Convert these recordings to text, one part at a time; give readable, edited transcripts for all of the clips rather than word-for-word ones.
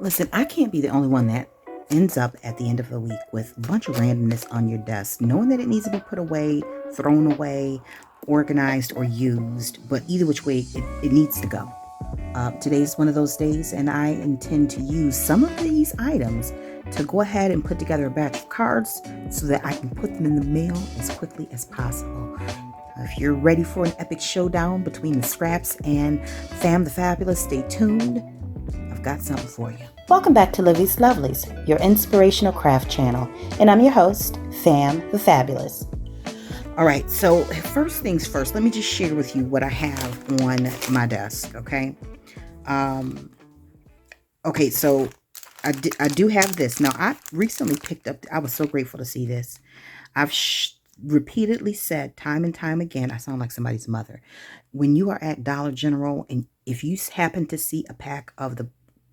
Listen, I can't be the only one that ends up at the end of the week with a bunch of randomness on your desk, knowing that it needs to be put away, thrown away, organized, or used. But either which way, it needs to go. Today's one of those days, and I intend to use some of these items to go ahead and put together a batch of cards so that I can put them in the mail as quickly as possible. If you're ready for an epic showdown between the Scraps and Fam the Fabulous, stay tuned. I've got something for you. Welcome back to Livie's Lovelies, your inspirational craft channel, and I'm your host, Fam the Fabulous. All right, so first things first, let me just share with you what I have on my desk, okay? Okay, so I do have this. Now, I recently picked up, I was so grateful to see this. I've repeatedly said time and time again, I sound like somebody's mother, when you are at Dollar General and if you happen to see a pack of the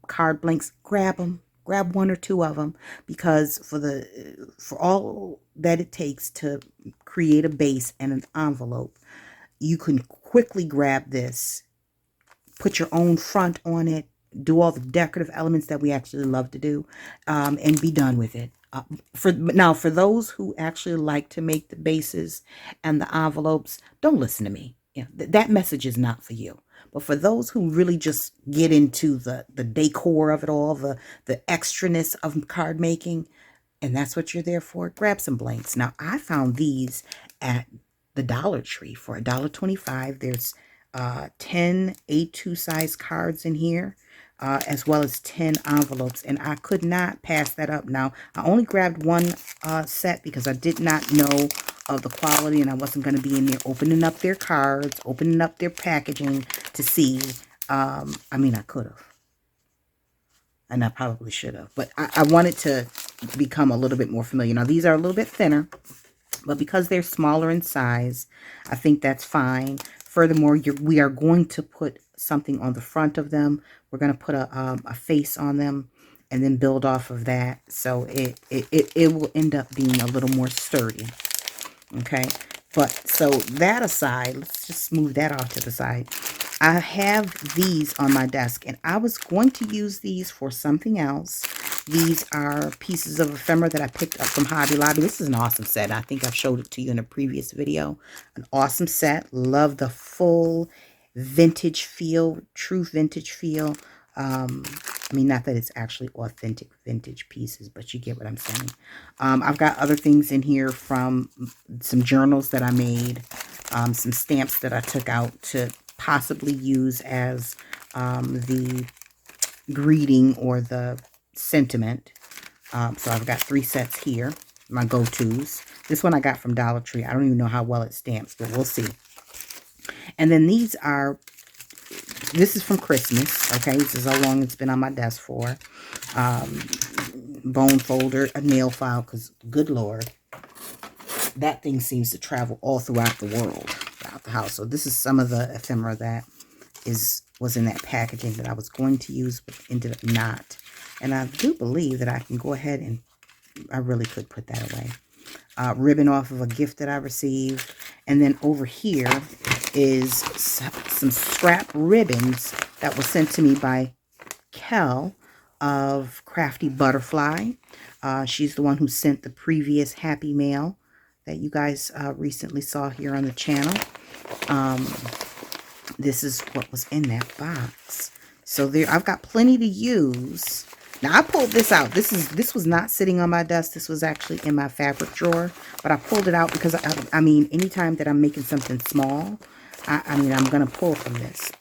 card blanks, grab them. Grab one or two of them, because for all that it takes to create a base and an envelope, you can quickly grab this, put your own front on it, do all the decorative elements that we actually love to do, and be done with it. For those who actually like to make the bases and the envelopes, don't listen to me. Yeah, that message is not for you. But for those who really just get into the decor of it all, the extraness of card making, and that's what you're there for, grab some blanks. Now, I found these at the Dollar Tree for $1.25. There's 10 A2 size cards in here, as well as 10 envelopes, and I could not pass that up. Now, I only grabbed one set because I did not know of the quality, and I wasn't going to be in there opening up their cards, opening up their packaging to see. I mean, I could have, and I probably should have, but I wanted to become a little bit more familiar. Now, these are a little bit thinner, but because they're smaller in size, I think that's fine. Furthermore, we are going to put something on the front of them. We're going to put a face on them and then build off of that. So it will end up being a little more sturdy. Okay. But so that aside, let's just move that off to the side. I have these on my desk, and I was going to use these for something else. These are pieces of ephemera that I picked up from Hobby Lobby. This is an awesome set. I think I've showed it to you in a previous video. An awesome set. Love the full vintage feel, true vintage feel. I mean, not that it's actually authentic vintage pieces, but you get what I'm saying. I've got other things in here from some journals that I made, some stamps that I took out to possibly use as the greeting or the sentiment. So I've got 3 sets here, my go-tos. This one I got from Dollar Tree. I don't even know how well it stamps, but we'll see. And then this is from Christmas. Okay, this is how long it's been on my desk for. Bone folder, a nail file, because good Lord, that thing seems to travel all throughout the world, throughout the house. So this is some of the ephemera that was in that packaging that I was going to use, but ended up not. And I do believe that I can go ahead and I really could put that away. Ribbon off of a gift that I received. And then over here is some scrap ribbons that was sent to me by Kel of Crafty Butterfly. She's the one who sent the previous Happy Mail that you guys recently saw here on the channel. This is what was in that box. So there, I've got plenty to use. Now, I pulled this out. This was not sitting on my desk. This was actually in my fabric drawer. But I pulled it out because, I mean, anytime that I'm making something small, I mean, I'm going to pull from this.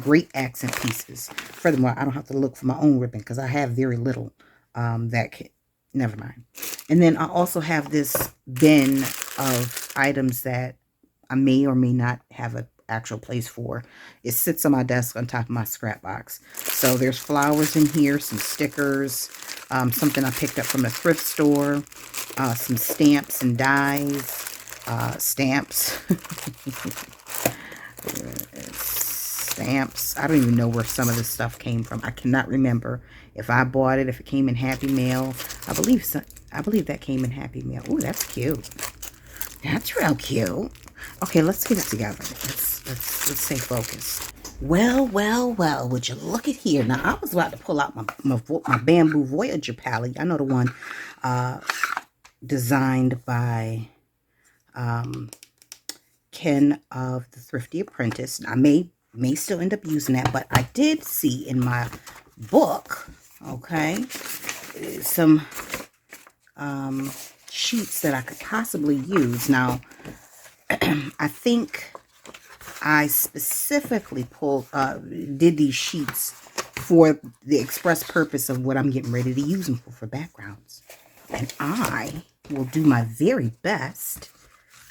Great accent pieces. Furthermore, I don't have to look for my own ribbon because I have very little never mind. And then I also have this bin of items that I may or may not have an actual place for. It sits on my desk on top of my scrap box. So there's flowers in here, some stickers, something I picked up from a thrift store, some stamps and dies, stamps. Stamps. I don't even know where some of this stuff came from. I cannot remember if I bought it, if it came in Happy Mail. I believe that came in Happy Mail. Ooh, that's cute. That's real cute. Okay, let's get it together. Let's stay focused. Well, well, well, would you look at here. Now, I was about to pull out my Bamboo Voyager palette. I know the one designed by Ken of the Thrifty Apprentice. I may still end up using that, but I did see in my book, okay, some sheets that I could possibly use. Now, I think I specifically did these sheets for the express purpose of what I'm getting ready to use them for backgrounds. And I will do my very best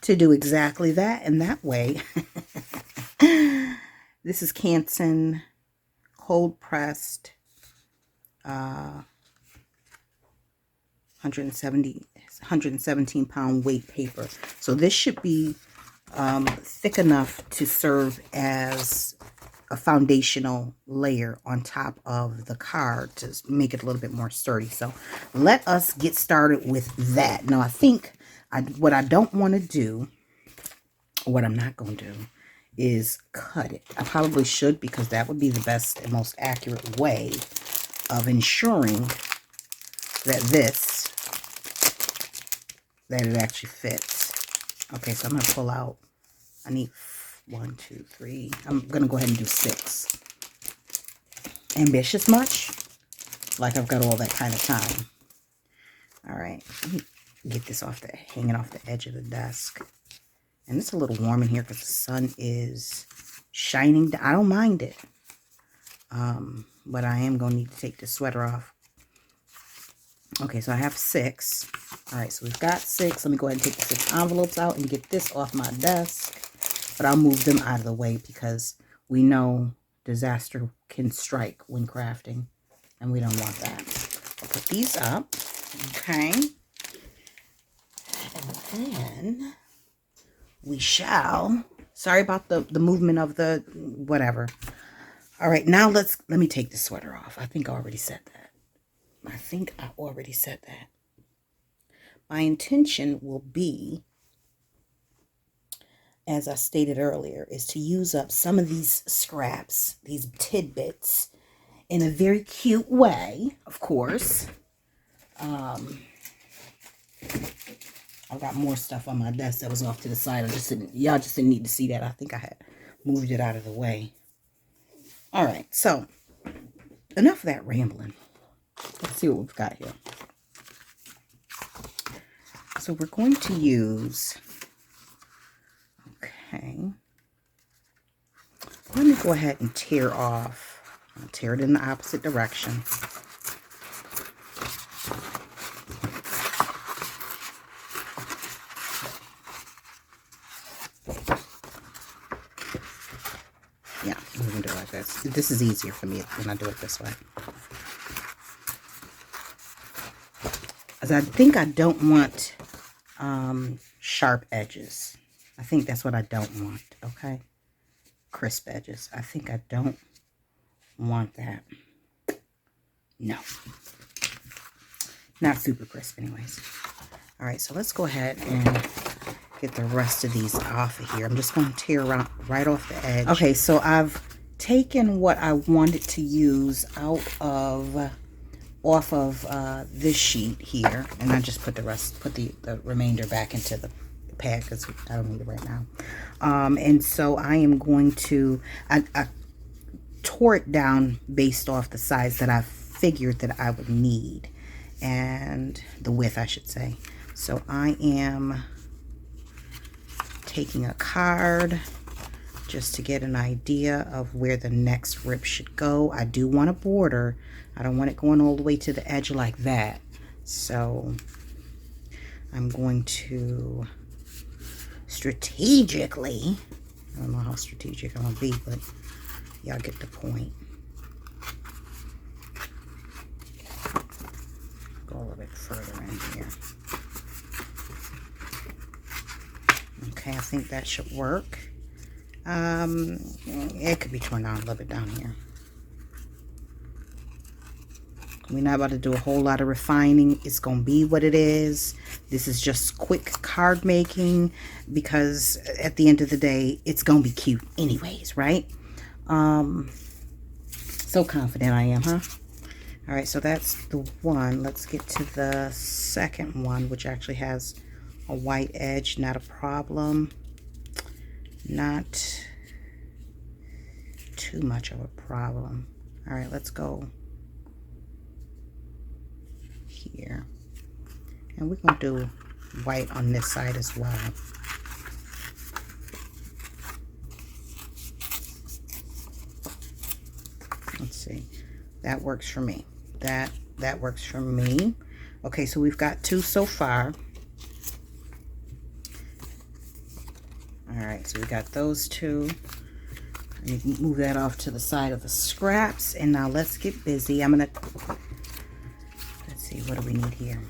to do exactly that. And that way, this is Canson cold pressed 117 pound weight paper. So this should be thick enough to serve as a foundational layer on top of the card to make it a little bit more sturdy. So let us get started with that. Now I think what I don't want to do, what I'm not going to do, is cut it. I probably should, because that would be the best and most accurate way of ensuring that it actually fits. Okay, so I'm going to pull out, I need 1, 2, 3. I'm going to go ahead and do 6. Ambitious much? Like I've got all that kind of time. All right, let me get this hanging off the edge of the desk. And it's a little warm in here because the sun is shining. I don't mind it. But I am going to need to take the sweater off. Okay, so I have 6. All right, so we've got 6. Let me go ahead and take the 6 envelopes out and get this off my desk. But I'll move them out of the way because we know disaster can strike when crafting, and we don't want that. I'll put these up. Okay. And then we shall, sorry about the movement of the whatever. All right, now let me take the sweater off. I think I already said that. My intention will be, as I stated earlier, is to use up some of these scraps, these tidbits, in a very cute way, of course. I've got more stuff on my desk that was off to the side. Y'all just didn't need to see that. I think I had moved it out of the way. All right, so enough of that rambling. Let's see what we've got here. So we're going to use, okay, let me go ahead and tear off. I'll tear it in the opposite direction. Yeah, we're going to do it like this. This is easier for me when I do it this way. As I think I don't want sharp edges. I think that's what I don't want, okay? Crisp edges. I think I don't want that. No. Not super crisp anyways. All right, so let's go ahead and get the rest of these off of here. I'm just going to tear right off the edge. Okay, so I've taken what I wanted to use off of this sheet here, and I just put the remainder back into the pad because I don't need it right now. And so I am going to, I tore it down based off the size that I figured that I would need, and the width, I should say. So I am taking a card just to get an idea of where the next rip should go. I do want a border. I don't want it going all the way to the edge like that. So I'm going to strategically, I don't know how strategic I'm going to be, but y'all get the point. Go a little bit further in here. Okay, I think that should work. It could be torn down a little bit down here. We're not about to do a whole lot of refining. It's going to be what it is. This is just quick card making because at the end of the day, it's going to be cute anyways, right? So confident I am, huh? All right, so that's the one. Let's get to the second one, which actually has a white edge. Not a problem. Not too much of a problem. All right, let's go here. And we're going to do white on this side as well. Let's see. That works for me. That works for me. Okay, so we've got 2 so far. All right, so we got those 2. Let me move that off to the side of the scraps. And now let's get busy. I'm gonna, let's see, what do we need here?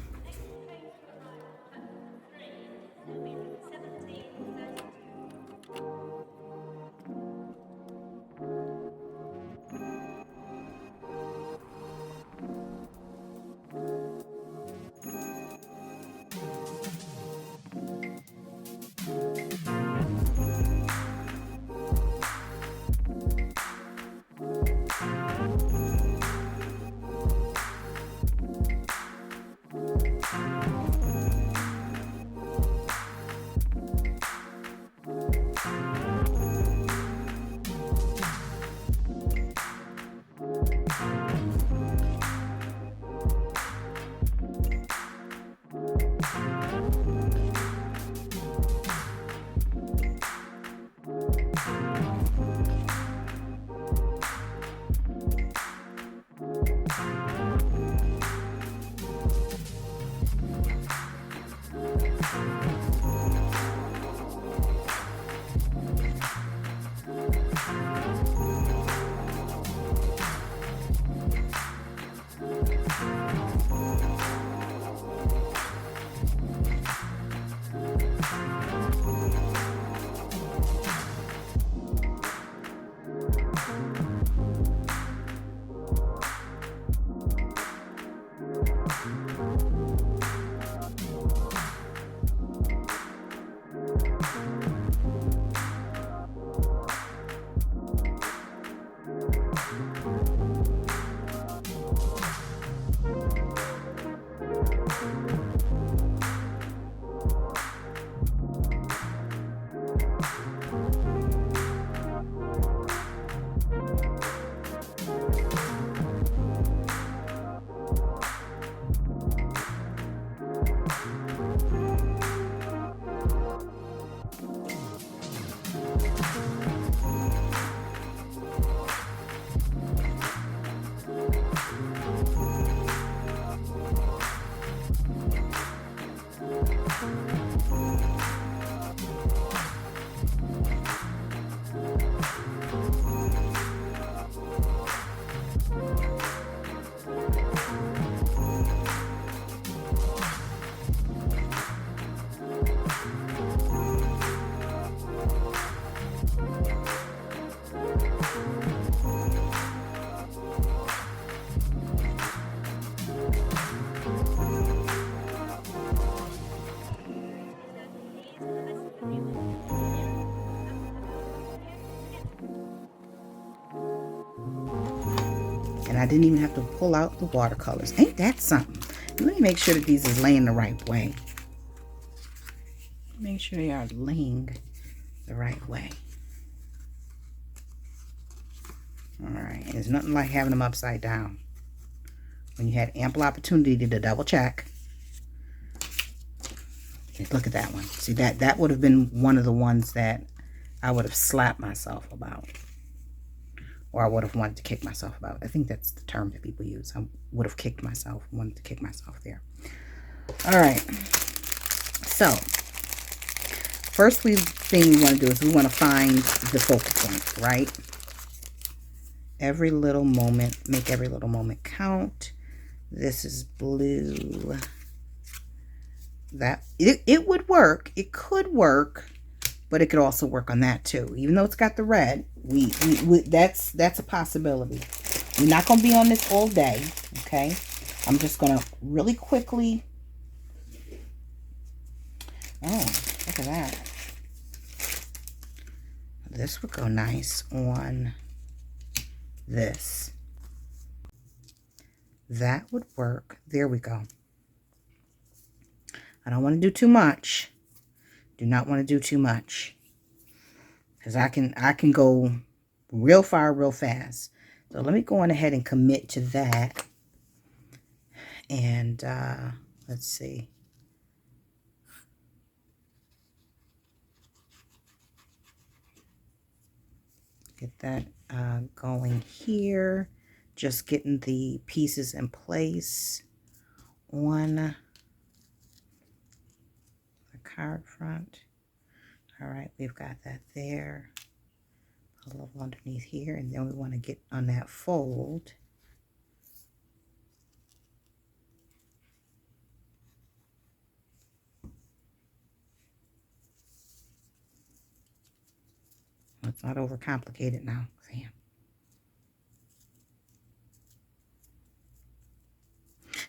And I didn't even have to pull out the watercolors. Ain't that something? Let me make sure that these is laying the right way. Make sure they are laying the right way. All right, and there's nothing like having them upside down when you had ample opportunity to double check. Look at that one. See, that would have been one of the ones that I would have slapped myself about. Or I would have wanted to kick myself about. I think that's the term that people use. I would have kicked myself, wanted to kick myself there. All right. So, first thing we want to do is we want to find the focal point, right? Every little moment, make every little moment count. This is blue. That it would work. It could work. But it could also work on that too. Even though it's got the red, that's a possibility. We're not going to be on this all day, okay? I'm just going to really quickly. Oh, look at that. This would go nice on this. That would work. There we go. I don't want to do too much. Do not want to do too much, because I can go real far real fast. So let me go on ahead and commit to that. And let's see. Get that going here. Just getting the pieces in place on the card front. All right, we've got that there. A little underneath here, and then we want to get on that fold. Let's not overcomplicate it now, Sam.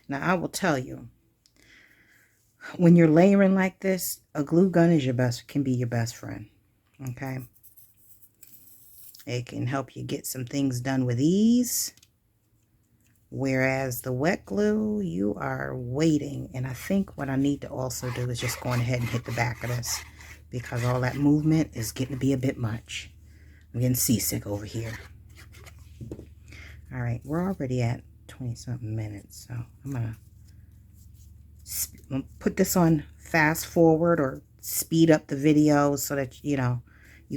Now, I will tell you, when you're layering like this, a glue gun is can be your best friend. Okay? It can help you get some things done with ease. Whereas the wet glue, you are waiting. And I think what I need to also do is just go on ahead and hit the back of this, because all that movement is getting to be a bit much. I'm getting seasick over here. All right, we're already at 20-something minutes, so I'm gonna put this on fast forward or speed up the video so that you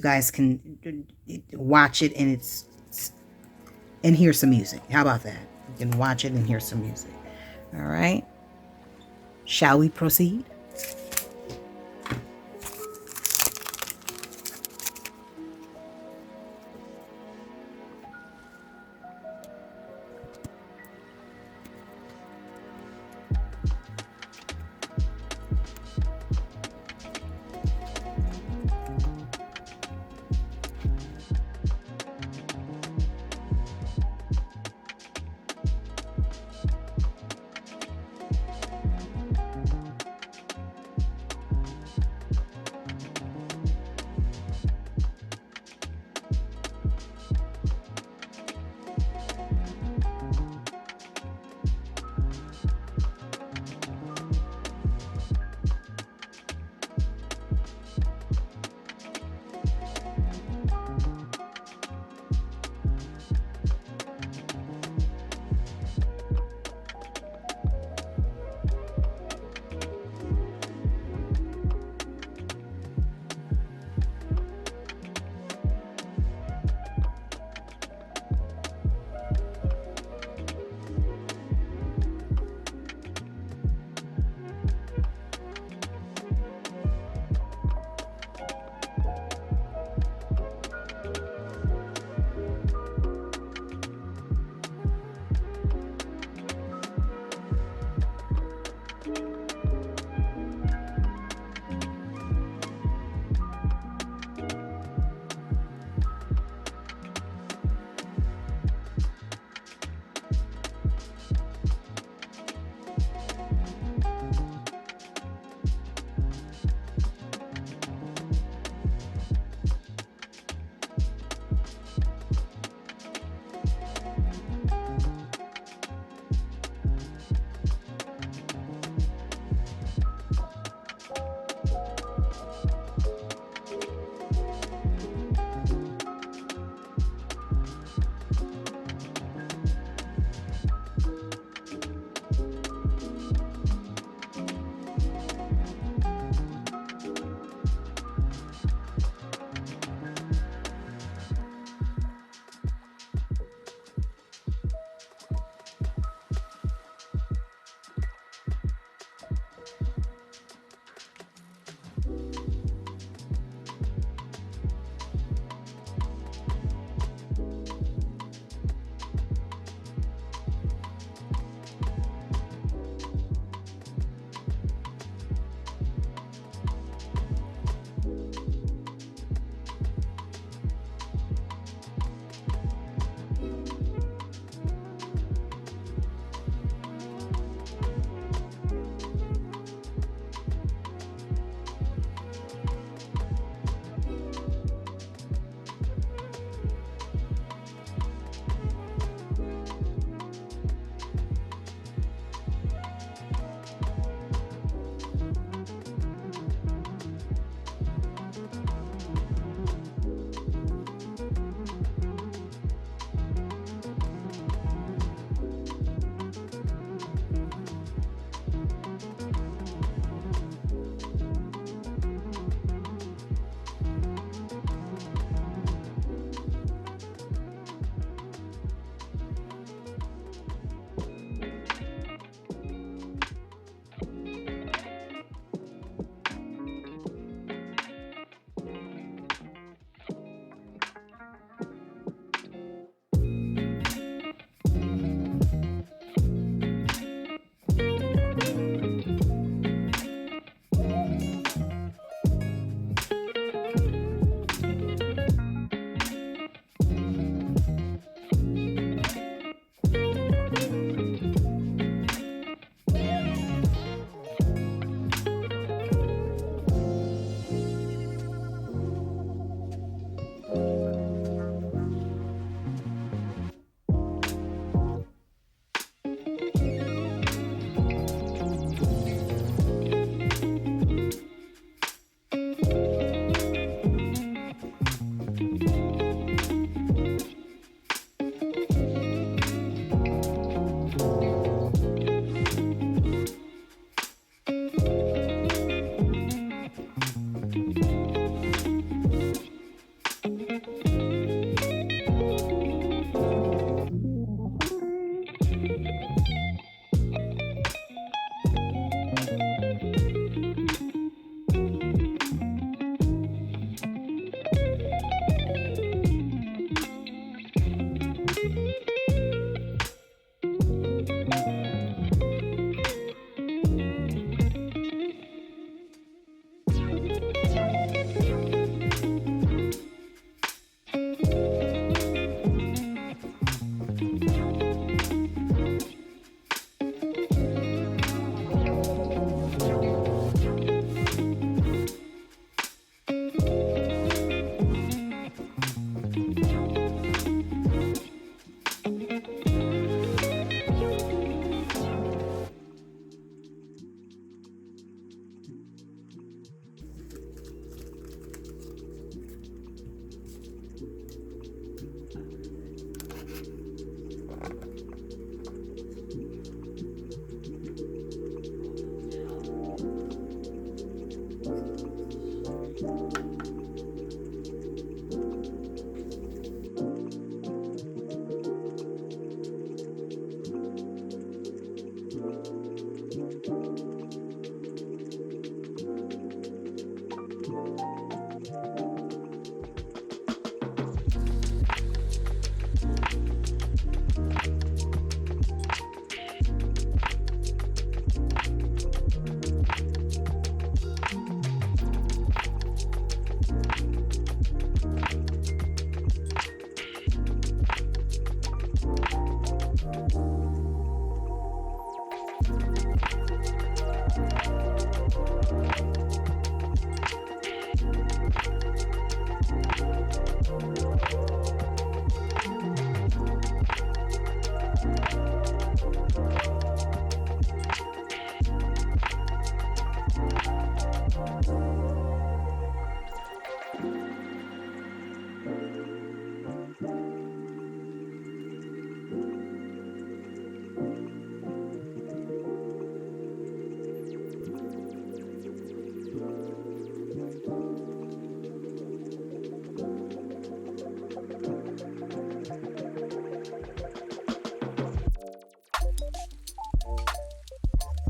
guys can watch it and hear some music. How about that? You can watch it and hear some music. All right, shall we proceed?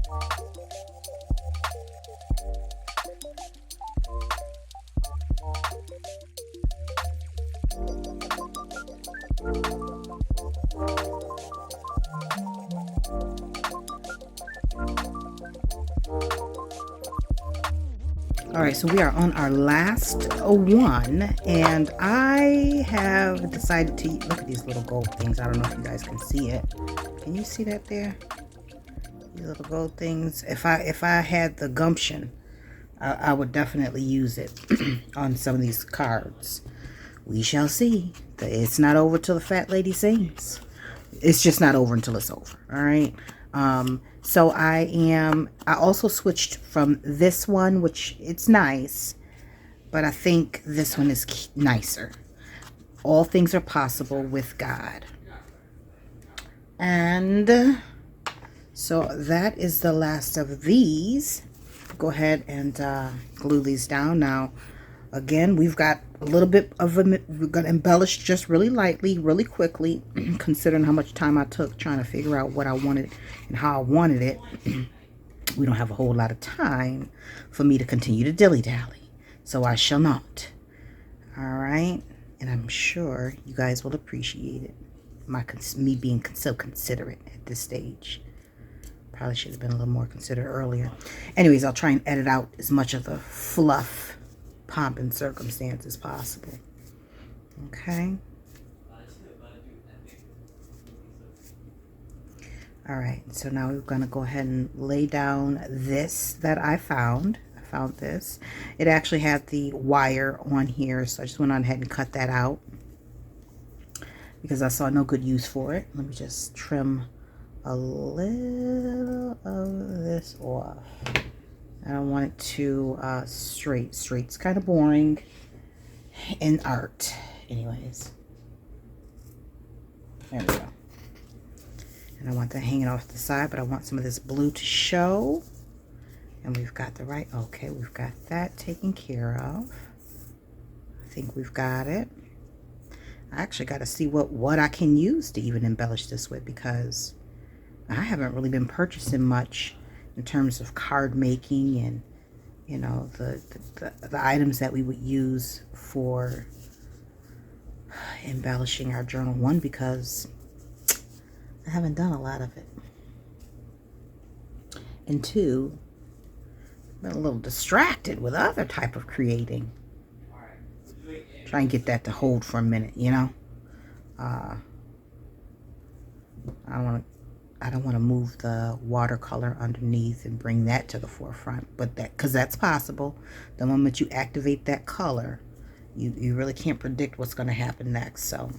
All right, so we are on our last one, and I have decided to look at these little gold things. I don't know if you guys can see it. Can you see that there? These little gold things. If I had the gumption, I would definitely use it on some of these cards. We shall see. It's not over till the fat lady sings. It's just not over until it's over. All right. So I also switched from this one, which it's nice, but I think this one is nicer. All things are possible with God. And so that is the last of these. Go ahead and glue these down. Now, again, we've got a little bit of we're going to embellish just really lightly, really quickly, considering how much time I took trying to figure out what I wanted and how I wanted it. We don't have a whole lot of time for me to continue to dilly-dally, so I shall not. All right, and I'm sure you guys will appreciate it. Me being so considerate at this stage. Probably should have been a little more considerate earlier. Anyways, I'll try and edit out as much of the fluff, pomp, and circumstance as possible. Okay. All right, so now we're going to go ahead and lay down this that I found. I found this. It actually had the wire on here, so I just went on ahead and cut that out because I saw no good use for it. Let me just trim a little of this off. I don't want it too straight. Straight's kind of boring in art. Anyways. There we go. And I want that hanging off the side, but I want some of this blue to show. And we've got the right, okay, we've got that taken care of. I think we've got it. I actually got to see what I can use to even embellish this with, because I haven't really been purchasing much in terms of card making and, you know, the items that we would use for embellishing our journal. One, because I haven't done a lot of it, and two, I've been a little distracted with other type of creating. Try and get that to hold for a minute, you know. I don't want to move the watercolor underneath and bring that to the forefront, but because that's possible. The moment you activate that color, you really can't predict what's going to happen next. So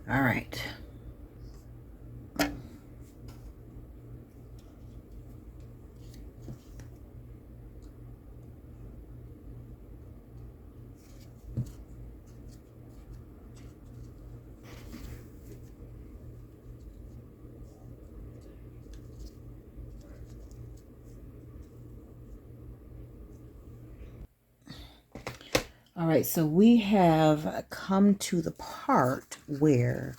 all right. All right, so we have come to the part where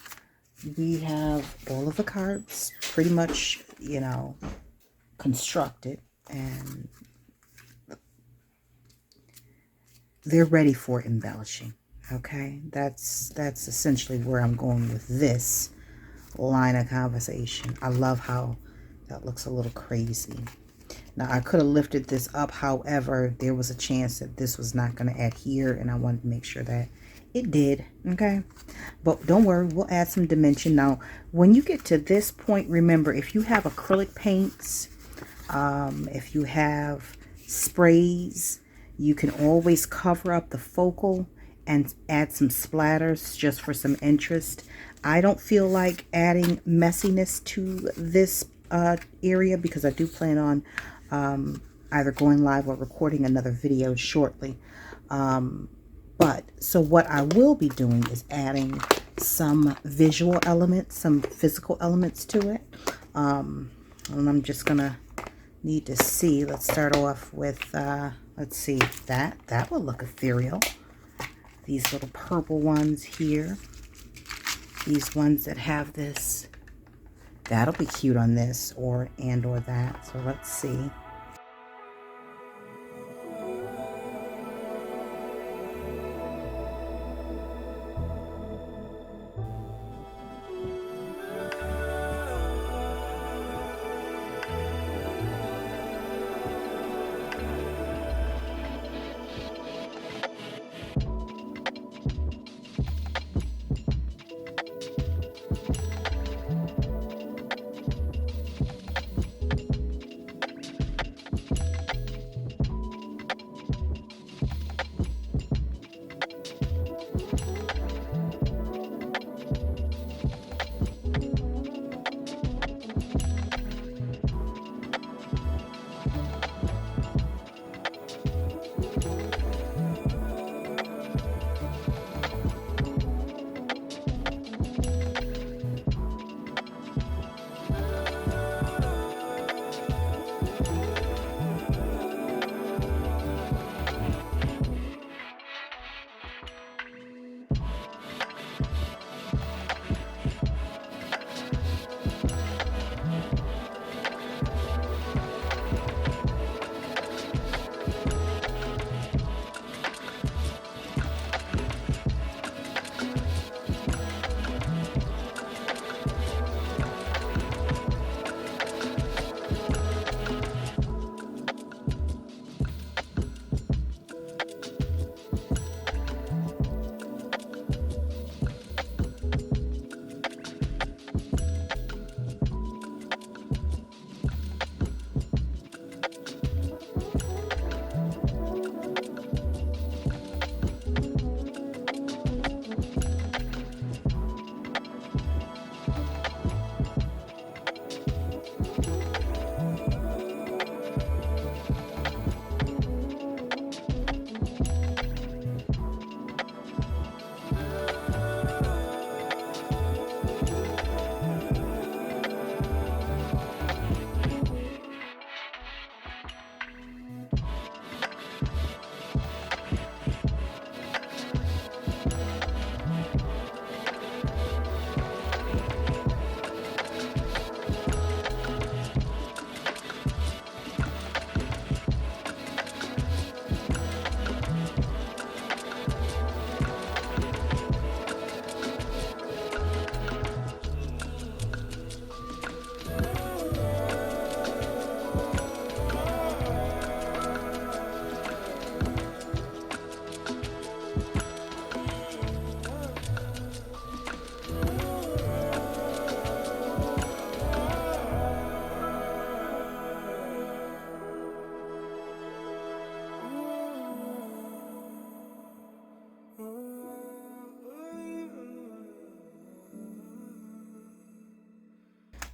we have all of the cards pretty much, you know, constructed, and they're ready for embellishing. Okay, that's essentially where I'm going with this line of conversation. I love how that looks a little crazy. Now, I could have lifted this up, however, there was a chance that this was not going to adhere, and I wanted to make sure that it did, okay? But don't worry, we'll add some dimension. Now, when you get to this point, remember, if you have acrylic paints, if you have sprays, you can always cover up the focal and add some splatters just for some interest. I don't feel like adding messiness to this area because I do plan on either going live or recording another video shortly. But so what I will be doing is adding some visual elements, some physical elements to it. And I'm just gonna need to see. Let's start off with let's see, that will look ethereal. These little purple ones here. these ones that have this. That'll be cute on this or that. So let's see.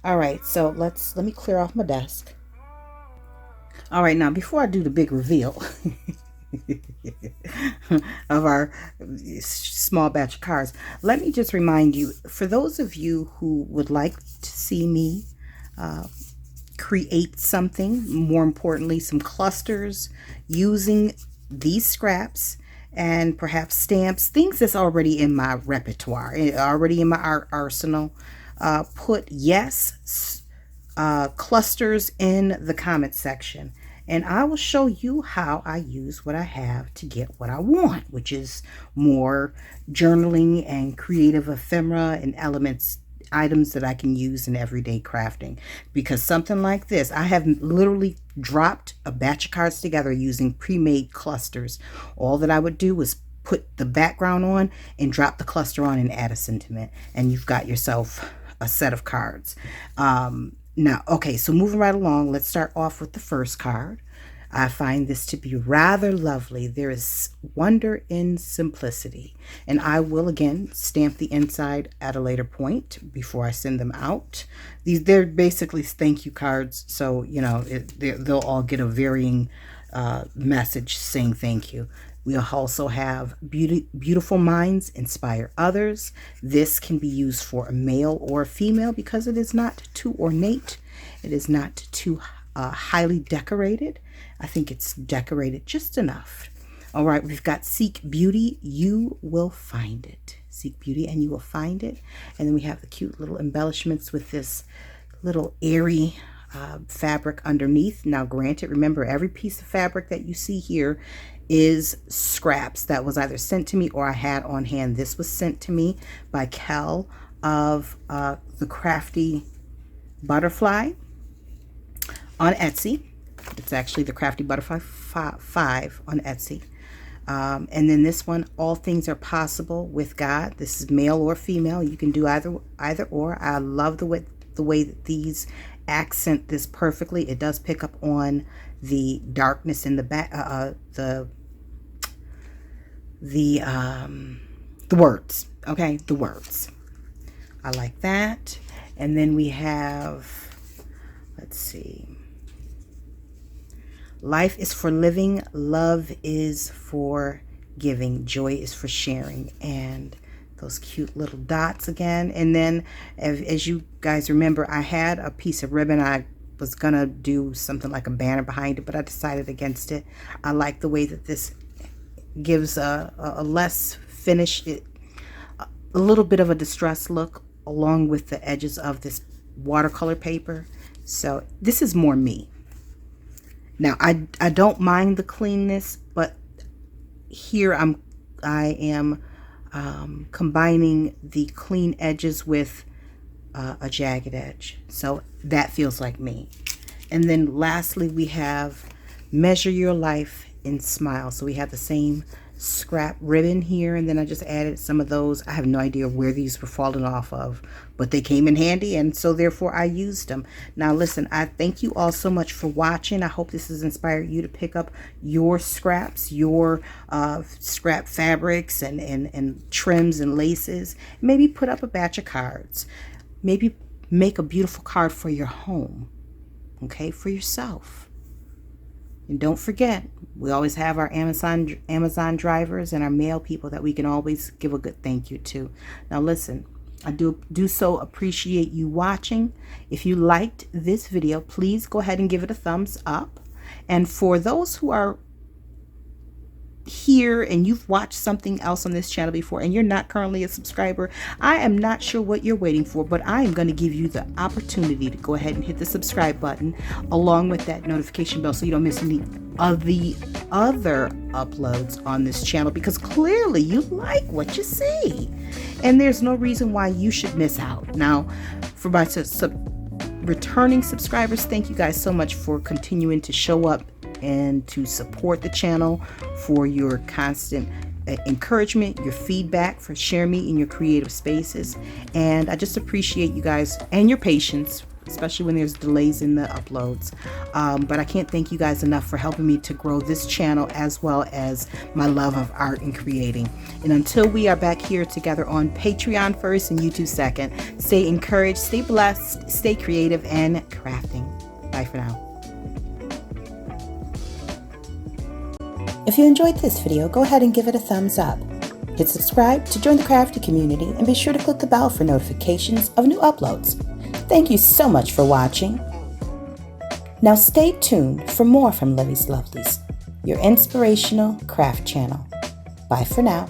All right, so let me clear off my desk. All right, now before I do the big reveal of our small batch of cards, let me just remind you, for those of you who would like to see me create something, more importantly, some clusters using these scraps and perhaps stamps, things that's already in my repertoire, already in my art arsenal, put yes clusters in the comment section, and I will show you how I use what I have to get what I want, which is more journaling and creative ephemera and items that I can use in everyday crafting. Because something like this, I have literally dropped a batch of cards together using pre-made clusters. All that I would do was put the background on and drop the cluster on and add a sentiment, and you've got yourself a set of cards. Now, okay, so moving right along, let's start off with the first card. I find this to be rather lovely. There is wonder in simplicity. And I will, again, stamp the inside at a later point before I send them out. They're basically thank you cards, so, you know, they'll all get a varying message saying thank you. We'll also have beautiful minds inspire others. This can be used for a male or a female because it is not too ornate. It is not too highly decorated. I think it's decorated just enough. All right, we've got seek beauty, you will find it. seek beauty and you will find it. And then we have the cute little embellishments with this little airy fabric underneath. Now granted, remember, every piece of fabric that you see here is scraps that was either sent to me or I had on hand. This was sent to me by Kel of the Crafty Butterfly on Etsy. It's actually the Crafty Butterfly 5 on Etsy. And then this one, All Things Are Possible with God. This is male or female. You can do either or. I love the way that these accent this perfectly. It does pick up on the darkness in the back, the words. Okay, the words. I like that. And then we have, let's see, life is for living, love is for giving, joy is for sharing, and those cute little dots again. And then as you guys remember, I had a piece of ribbon. I was gonna do something like a banner behind it, but I decided against it. I like the way that this gives a less finished, a little bit of a distressed look along with the edges of this watercolor paper. So this is more me. Now I don't mind the cleanness, but here I am combining the clean edges with a jagged edge, so that feels like me. And then lastly, we have Measure Your Life in Smile. So we have the same scrap ribbon here, and then I just added some of those. I have no idea where these were falling off of, but they came in handy, and so therefore I used them. Now listen, I thank you all so much for watching. I hope this has inspired you to pick up your scraps, your scrap fabrics and trims and laces. Maybe put up a batch of cards. Maybe make a beautiful card for your home, okay, for yourself. And don't forget, we always have our Amazon drivers and our mail people that we can always give a good thank you to. Now listen, I do so appreciate you watching. If you liked this video, please go ahead and give it a thumbs up. And for those who are here and you've watched something else on this channel before and you're not currently a subscriber, I am not sure what you're waiting for, but I am going to give you the opportunity to go ahead and hit the subscribe button along with that notification bell so you don't miss any of the other uploads on this channel, because clearly you like what you see and there's no reason why you should miss out. Now for my returning subscribers, thank you guys so much for continuing to show up and to support the channel, for your constant encouragement, your feedback, for sharing me in your creative spaces. And I just appreciate you guys and your patience, especially when there's delays in the uploads. But I can't thank you guys enough for helping me to grow this channel as well as my love of art and creating. And until we are back here together on Patreon first and YouTube second, stay encouraged, stay blessed, stay creative and crafting. Bye for now. If you enjoyed this video, go ahead and give it a thumbs up. Hit subscribe to join the crafty community and be sure to click the bell for notifications of new uploads. Thank you so much for watching. Now stay tuned for more from Livie's Lovelies, your inspirational craft channel. Bye for now.